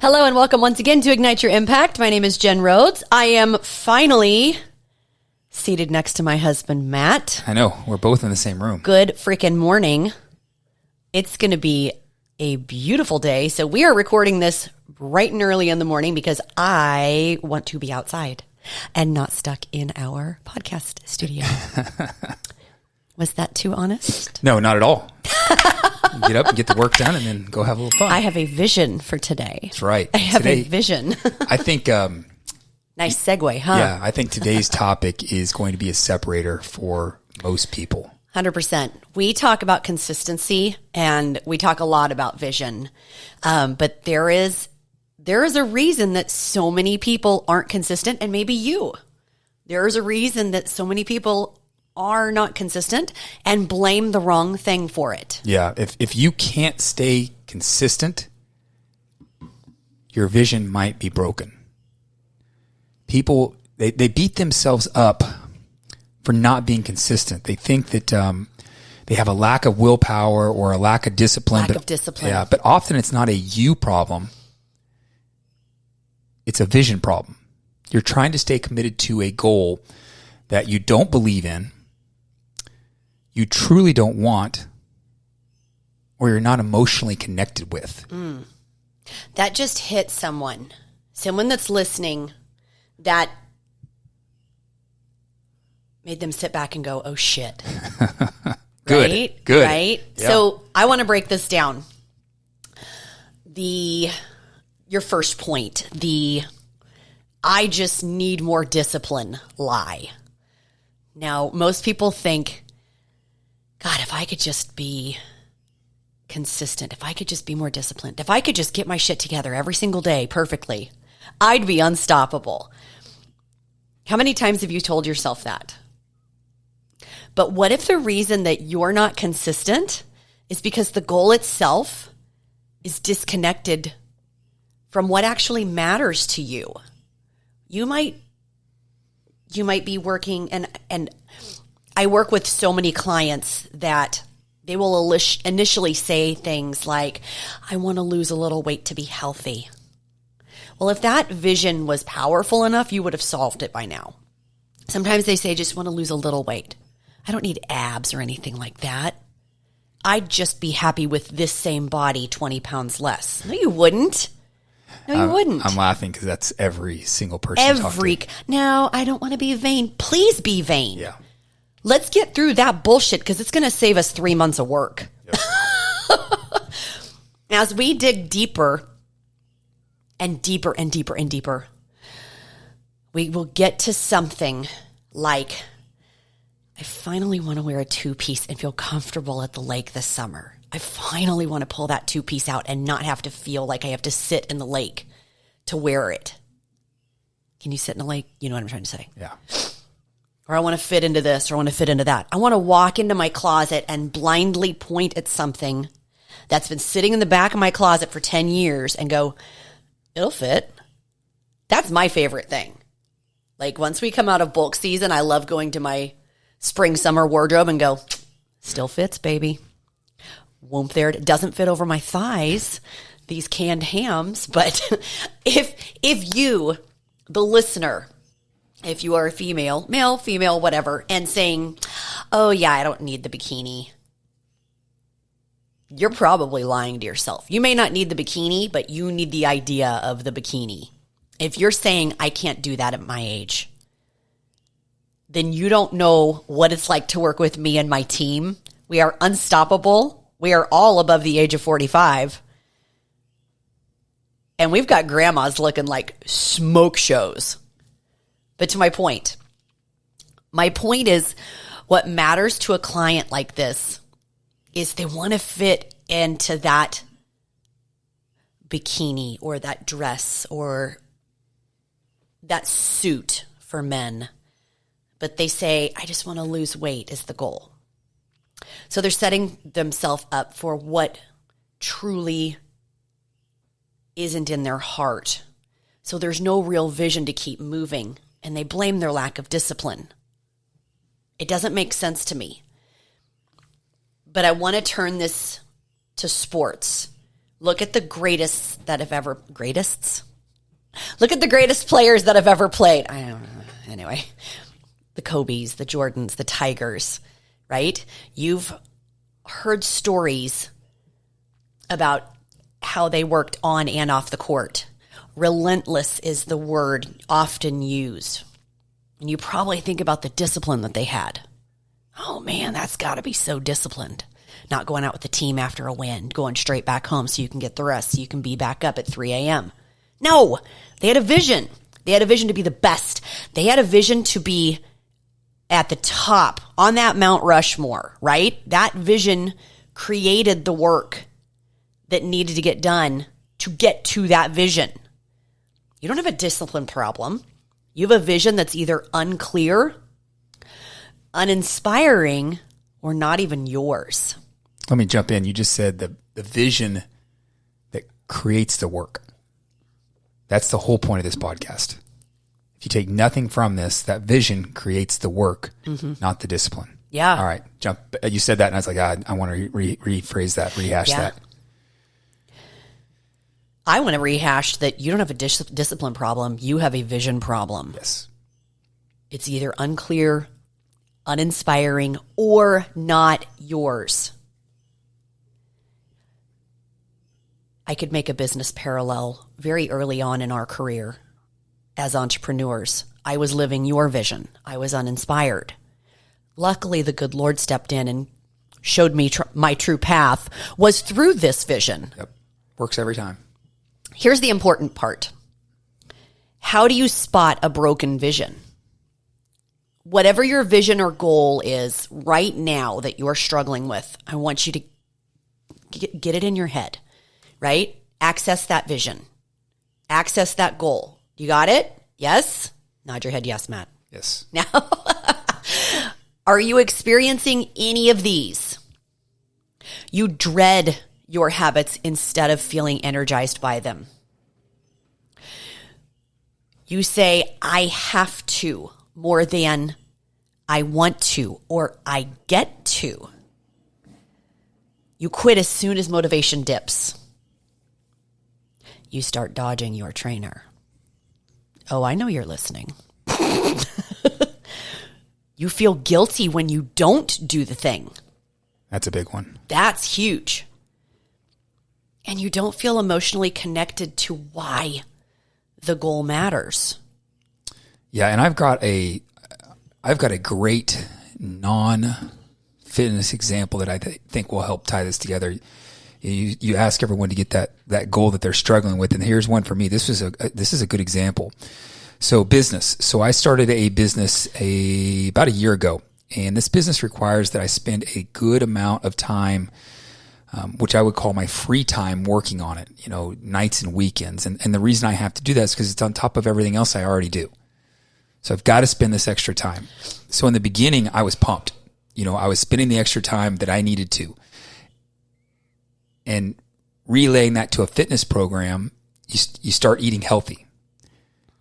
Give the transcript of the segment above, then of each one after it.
Hello and welcome once again to Ignite Your Impact. My name is Jen Rhodes. I am finally seated next to my husband, Matt. I know. We're both in the same room. Good freaking morning. It's going to be a beautiful day. So we are recording this bright and early in the morning because I want to be outside and not stuck in our podcast studio. Was that too honest? No, not at all. Get up and get the work done and then go have a little fun. I have a vision for today. That's right. I have a vision. I think... nice segue, huh? Yeah, I think today's topic is going to be a separator for most people. 100%. We talk about consistency and we talk a lot about vision. But there is a reason that so many people aren't consistent, and maybe you. There is a reason that so many people are not consistent and blame the wrong thing for it. Yeah, if you can't stay consistent, your vision might be broken. People, they beat themselves up for not being consistent. They think that they have a lack of willpower or a lack of discipline. Yeah, but often it's not a you problem. It's a vision problem. You're trying to stay committed to a goal that you don't believe in, you truly don't want, or you're not emotionally connected with. That just hit someone that's listening, that made them sit back and go, oh shit. Good. Right? Good. Right? Yeah. So I want to break this down. Your first point, I just need more discipline lie. Now, most people think, God, if I could just be consistent, if I could just be more disciplined, if I could just get my shit together every single day perfectly, I'd be unstoppable. How many times have you told yourself that? But what if the reason that you're not consistent is because the goal itself is disconnected from what actually matters to you? You might be working, and I work with so many clients that they will initially say things like, I want to lose a little weight to be healthy. Well, if that vision was powerful enough, you would have solved it by now. Sometimes they say, just want to lose a little weight. I don't need abs or anything like that. I'd just be happy with this same body, 20 pounds less. No, you wouldn't. No, you wouldn't. I'm laughing because that's every single person I talk to. No, I don't want to be vain. Please be vain. Yeah. Let's get through that bullshit because it's going to save us 3 months of work. Yep. As we dig deeper and deeper and deeper and deeper, we will get to something like, I finally want to wear a two-piece and feel comfortable at the lake this summer. I finally want to pull that two-piece out and not have to feel like I have to sit in the lake to wear it. Can you sit in the lake? You know what I'm trying to say. Yeah. Or I want to fit into this, or I want to fit into that. I want to walk into my closet and blindly point at something that's been sitting in the back of my closet for 10 years and go, it'll fit. That's my favorite thing. Like once we come out of bulk season, I love going to my spring, summer wardrobe and go, still fits, baby. Whoomp there. It doesn't fit over my thighs, these canned hams. But if you, the listener, if you are a female, male, female, whatever, and saying, oh yeah, I don't need the bikini, you're probably lying to yourself. You may not need the bikini, but you need the idea of the bikini. If you're saying, I can't do that at my age, then you don't know what it's like to work with me and my team. We are unstoppable. We are all above the age of 45. And we've got grandmas looking like smoke shows. But to my point is what matters to a client like this is they want to fit into that bikini or that dress or that suit for men. But they say, I just want to lose weight is the goal. So they're setting themselves up for what truly isn't in their heart. So there's no real vision to keep moving, and they blame their lack of discipline. It doesn't make sense to me. But I want to turn this to sports. Look at the greatest that have ever, greatest? Look at the greatest players that have ever played. I don't know. Anyway, the Kobes, the Jordans, the Tigers, right? You've heard stories about how they worked on and off the court. Relentless is the word often used. And you probably think about the discipline that they had. Oh man, that's got to be so disciplined. Not going out with the team after a win, going straight back home so you can get the rest, so you can be back up at 3 a.m. No, they had a vision. They had a vision to be the best. They had a vision to be at the top on that Mount Rushmore, right? That vision created the work that needed to get done to get to that vision. You don't have a discipline problem. You have a vision that's either unclear, uninspiring, or not even yours. Let me jump in. You just said the vision that creates the work. That's the whole point of this podcast. If you take nothing from this, that vision creates the work, not the discipline. Yeah. All right. Jump. You said that, and I was like, I want to rephrase that, rehash that. I want to rehash that you don't have a discipline problem. You have a vision problem. Yes. It's either unclear, uninspiring, or not yours. I could make a business parallel very early on in our career as entrepreneurs. I was living your vision. I was uninspired. Luckily, the good Lord stepped in and showed me my true path was through this vision. Yep. Works every time. Here's the important part. How do you spot a broken vision? Whatever your vision or goal is right now that you're struggling with, I want you to get it in your head, right? Access that vision. Access that goal. You got it? Yes? Nod your head yes, Matt. Yes. Now, are you experiencing any of these? You dread your habits instead of feeling energized by them. You say, I have to, more than I want to or I get to. You quit as soon as motivation dips. You start dodging your trainer. Oh, I know you're listening. You feel guilty when you don't do the thing. That's a big one. That's huge. And you don't feel emotionally connected to why the goal matters. Yeah, and I've got a great non-fitness example that I think will help tie this together. You ask everyone to get that goal that they're struggling with, and here's one for me. This is a good example. So business. So I started a business about a year ago, and this business requires that I spend a good amount of time, which I would call my free time, working on it, nights and weekends. And the reason I have to do that is because it's on top of everything else I already do. So I've got to spend this extra time. So in the beginning, I was pumped. I was spending the extra time that I needed to. And relaying that to a fitness program, you start eating healthy.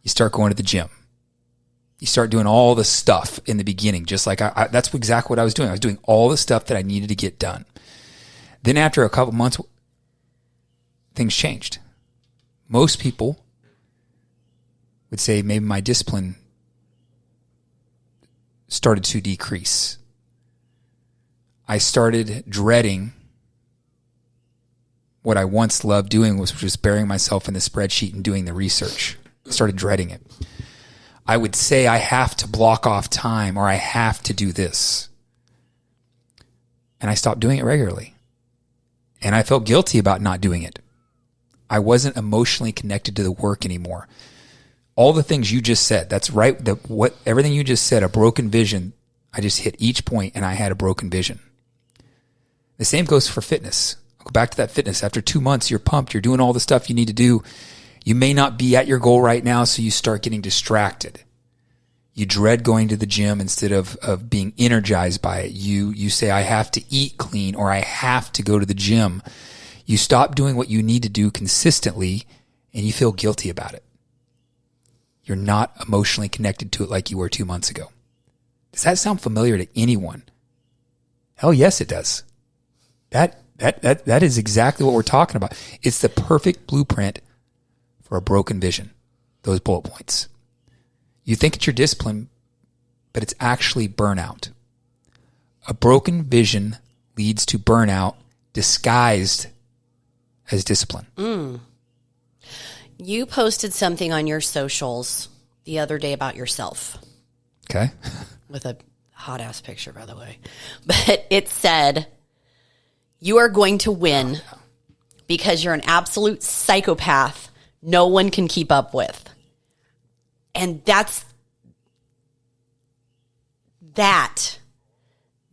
You start going to the gym. You start doing all the stuff in the beginning, just like that's exactly what I was doing. I was doing all the stuff that I needed to get done. Then after a couple months, things changed. Most people would say maybe my discipline started to decrease. I started dreading what I once loved doing, was just burying myself in the spreadsheet and doing the research. I started dreading it. I would say I have to block off time or I have to do this. And I stopped doing it regularly. And I felt guilty about not doing it. I wasn't emotionally connected to the work anymore. All the things you just said, that's right. Everything you just said, a broken vision, I just hit each point and I had a broken vision. The same goes for fitness. I'll go back to that fitness. After 2 months, you're pumped. You're doing all the stuff you need to do. You may not be at your goal right now, so you start getting distracted. You dread going to the gym instead of being energized by it. You say, I have to eat clean or I have to go to the gym. You stop doing what you need to do consistently and you feel guilty about it. You're not emotionally connected to it like you were 2 months ago. Does that sound familiar to anyone? Hell yes, it does. That is exactly what we're talking about. It's the perfect blueprint for a broken vision. Those bullet points. You think it's your discipline, but it's actually burnout. A broken vision leads to burnout disguised as discipline. You posted something on your socials the other day about yourself. Okay. With a hot ass picture, by the way. But it said, you are going to win because you're an absolute psychopath no one can keep up with. And that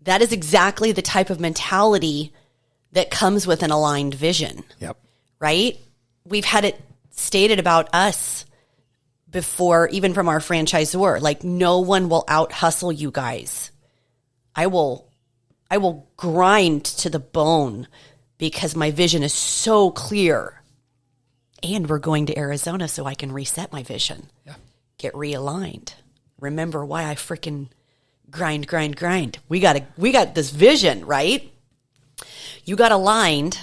is exactly the type of mentality that comes with an aligned vision. Yep. Right? We've had it stated about us before, even from our franchisor, like, no one will out hustle you guys. I will grind to the bone because my vision is so clear. And we're going to Arizona so I can reset my vision. Yeah. Get realigned. Remember why I freaking grind. We got this vision, right? You got aligned.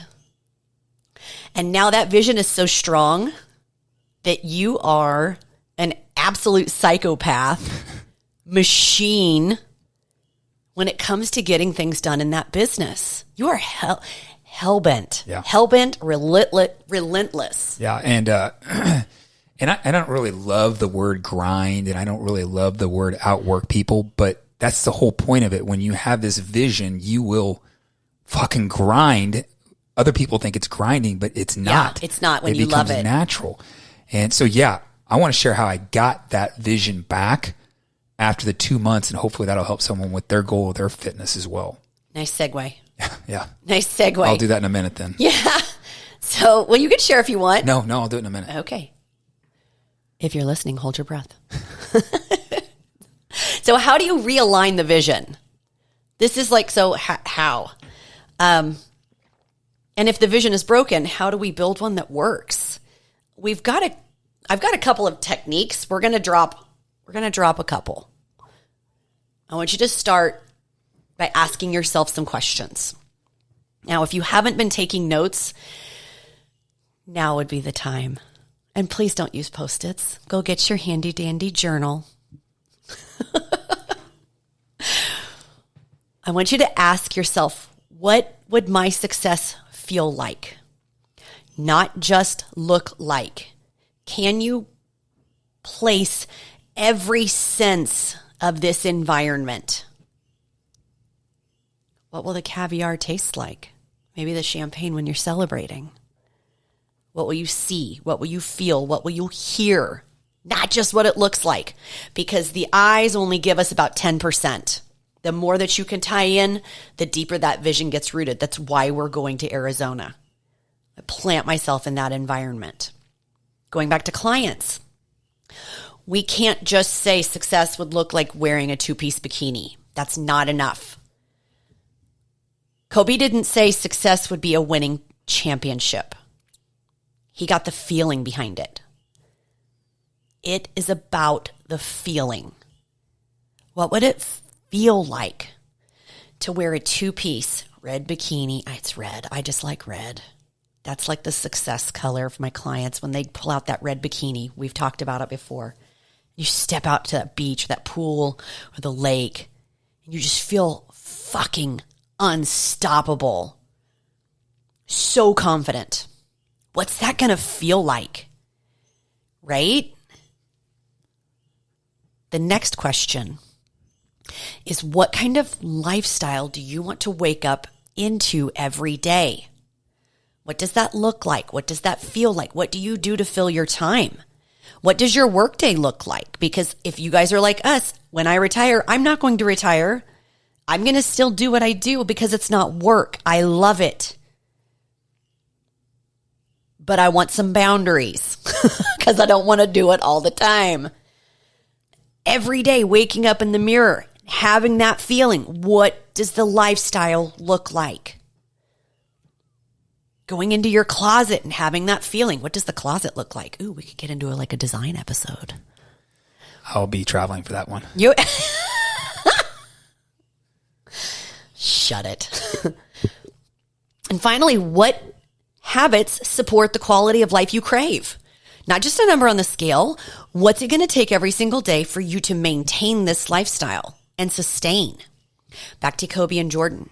And now that vision is so strong that you are an absolute psychopath machine when it comes to getting things done in that business. You are hell-bent. Yeah. Hell-bent, relentless. Yeah. And I don't really love the word grind, and I don't really love the word outwork people, but that's the whole point of it. When you have this vision, you will fucking grind. Other people think it's grinding, but it's not. Yeah, it's not when you love it. It becomes natural. And so, yeah, I want to share how I got that vision back after the 2 months, and hopefully that'll help someone with their goal, their fitness as well. Nice segue. Yeah. Nice segue. I'll do that in a minute then. Yeah. So, well, you can share if you want. No, I'll do it in a minute. Okay. If you're listening, hold your breath. So how do you realign the vision? This is like, so how? And if the vision is broken, how do we build one that works? I've got a couple of techniques. We're going to drop a couple. I want you to start by asking yourself some questions. Now, if you haven't been taking notes, now would be the time. And please don't use Post-its. Go get your handy dandy journal. I want you to ask yourself, what would my success feel like? Not just look like. Can you place every sense of this environment? What will the caviar taste like? Maybe the champagne when you're celebrating. What will you see? What will you feel? What will you hear? Not just what it looks like, because the eyes only give us about 10%. The more that you can tie in, the deeper that vision gets rooted. That's why we're going to Arizona. I plant myself in that environment. Going back to clients, we can't just say success would look like wearing a 2-piece bikini. That's not enough. Kobe didn't say success would be a winning championship. He got the feeling behind it. It is about the feeling. What would it feel like to wear a 2-piece red bikini? It's red. I just like red. That's like the success color for my clients when they pull out that red bikini. We've talked about it before. You step out to that beach, that pool, or the lake, and you just feel fucking unstoppable. So confident. What's that going to feel like? Right? The next question is, what kind of lifestyle do you want to wake up into every day? What does that look like? What does that feel like? What do you do to fill your time? What does your workday look like? Because if you guys are like us, when I retire, I'm not going to retire. I'm going to still do what I do because it's not work. I love it. But I want some boundaries because I don't want to do it all the time. Every day, waking up in the mirror, having that feeling. What does the lifestyle look like? Going into your closet and having that feeling. What does the closet look like? Ooh, we could get into a design episode. I'll be traveling for that one. You Shut it. And finally, what habits support the quality of life you crave? Not just a number on the scale. What's it going to take every single day for you to maintain this lifestyle and sustain? Back to Kobe and Jordan.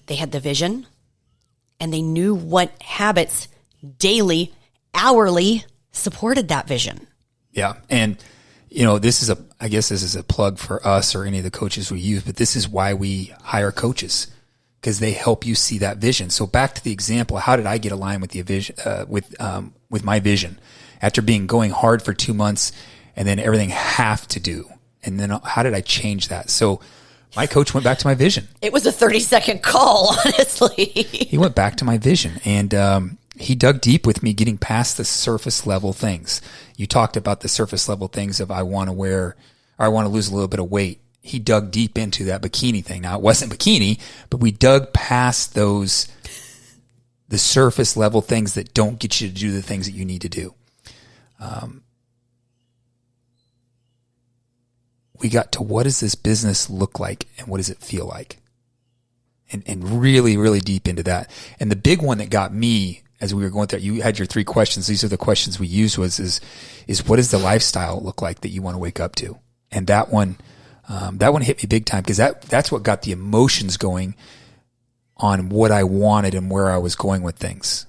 They had the vision and they knew what habits daily, hourly supported that vision. Yeah. And, I guess this is a plug for us or any of the coaches we use, but this is why we hire coaches, because they help you see that vision. So back to the example, how did I get aligned with the vision, with my vision after going hard for 2 months and then everything have to do? And then how did I change that? So my coach went back to my vision. It was a 30-second call, honestly. He went back to my vision and, he dug deep with me, getting past the surface level things. You talked about the surface level things of I want to lose a little bit of weight. He dug deep into that bikini thing. Now it wasn't bikini, but we dug past the surface level things that don't get you to do the things that you need to do. We got to what does this business look like and what does it feel like? And really, really deep into that. And the big one that got me as we were going through, you had your 3 questions. These are the questions we used is what does the lifestyle look like that you want to wake up to? And that one hit me big time because that's what got the emotions going on what I wanted and where I was going with things.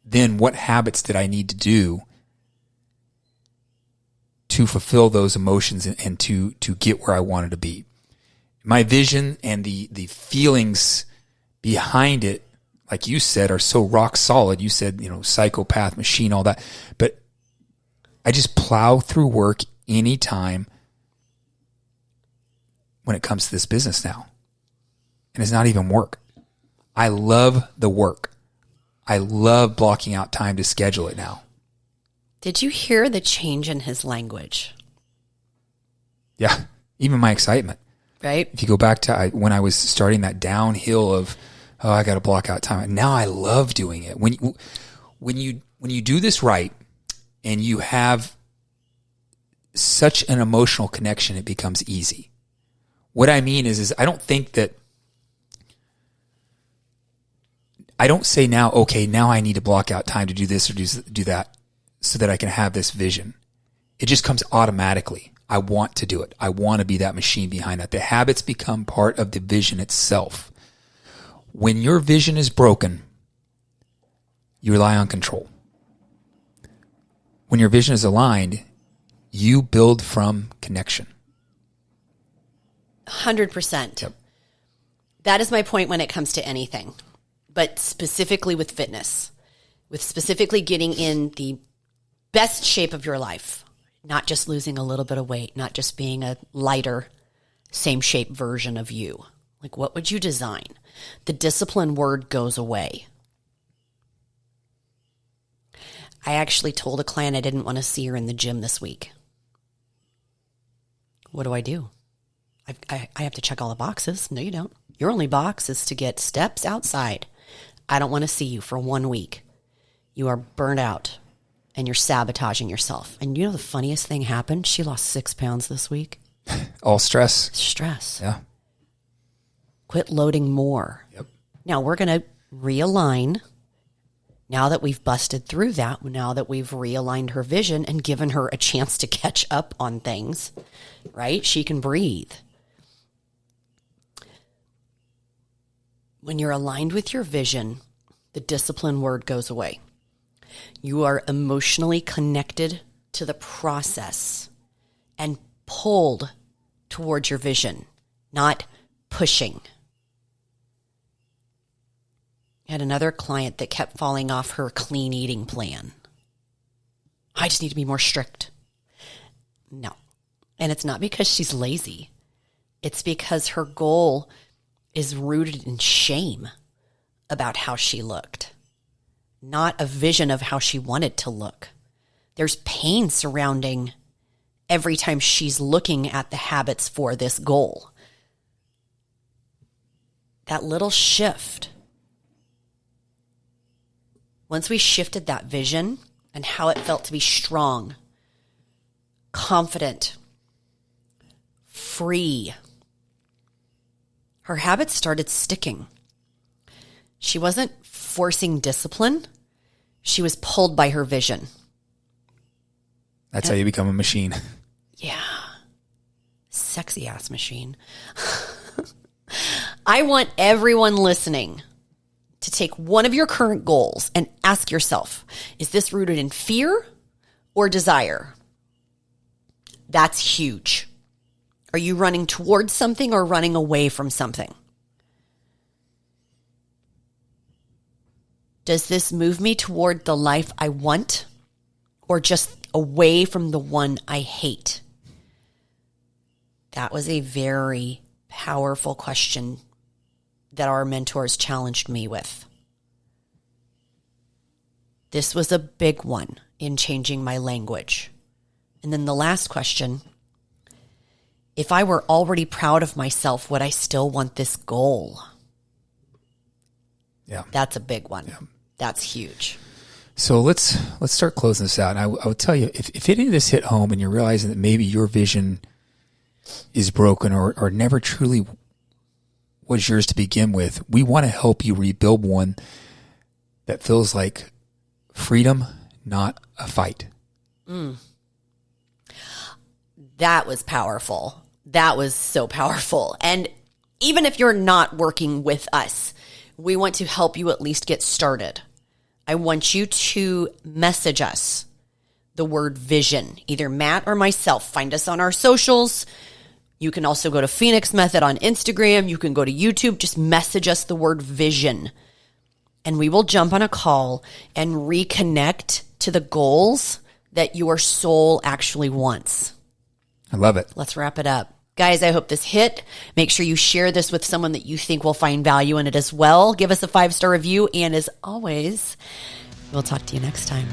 Then what habits did I need to do to fulfill those emotions and to get where I wanted to be? My vision and the feelings behind it, like you said, are so rock solid. You said, psychopath, machine, all that. But I just plow through work anytime when it comes to this business now. And it's not even work. I love the work. I love blocking out time to schedule it now. Did you hear the change in his language? Yeah, even my excitement. Right? If you go back to when I was starting that downhill of, I got to block out time. Now I love doing it. When you do this right and you have such an emotional connection, it becomes easy. What I mean is I don't say now, okay, now I need to block out time to do this or do that so that I can have this vision. It just comes automatically. I want to do it. I want to be that machine behind that. The habits become part of the vision itself. When your vision is broken, you rely on control. When your vision is aligned, you build from connection. 100%. Yep. That is my point when it comes to anything, but specifically with fitness, with specifically getting in the best shape of your life, not just losing a little bit of weight, not just being a lighter, same shape version of you. Like, what would you design? The discipline word goes away. I actually told a client I didn't want to see her in the gym this week. What do? I have to check all the boxes. No, you don't. Your only box is to get steps outside. I don't want to see you for 1 week. You are burnt out and you're sabotaging yourself. And you know the funniest thing happened? She lost 6 pounds this week. All stress. Stress. Yeah. Quit loading more. Yep. Now we're going to realign. Now that we've busted through that, now that we've realigned her vision and given her a chance to catch up on things, right? She can breathe. When you're aligned with your vision, the discipline word goes away. You are emotionally connected to the process and pulled towards your vision, not pushing. I had another client that kept falling off her clean eating plan. I just need to be more strict. No. And it's not because she's lazy. It's because her goal is rooted in shame about how she looked, not a vision of how she wanted to look. There's pain surrounding every time she's looking at the habits for this goal. That little shift. Once we shifted that vision and how it felt to be strong, confident, free, her habits started sticking. She wasn't forcing discipline. She was pulled by her vision. That's how you become a machine. Yeah. Sexy ass machine. I want everyone listening to take one of your current goals and ask yourself, is this rooted in fear or desire? That's huge. Are you running towards something or running away from something? Does this move me toward the life I want or just away from the one I hate? That was a very powerful question that our mentors challenged me with. This was a big one in changing my language. And then the last question, if I were already proud of myself, would I still want this goal? Yeah. That's a big one. Yeah. That's huge. So let's start closing this out. And I would tell you, if any of this hit home and you're realizing that maybe your vision is broken or never truly was yours to begin with, we want to help you rebuild one that feels like freedom, not a fight. That was powerful. That was so powerful. And even if you're not working with us, we want to help you at least get started. I want you to message us the word vision, either Matt or myself. Find us on our socials. You can also go to Phoenix Method on Instagram. You can go to YouTube. Just message us the word vision. And we will jump on a call and reconnect to the goals that your soul actually wants. I love it. Let's wrap it up. Guys, I hope this hit. Make sure you share this with someone that you think will find value in it as well. Give us a 5-star review. And as always, we'll talk to you next time.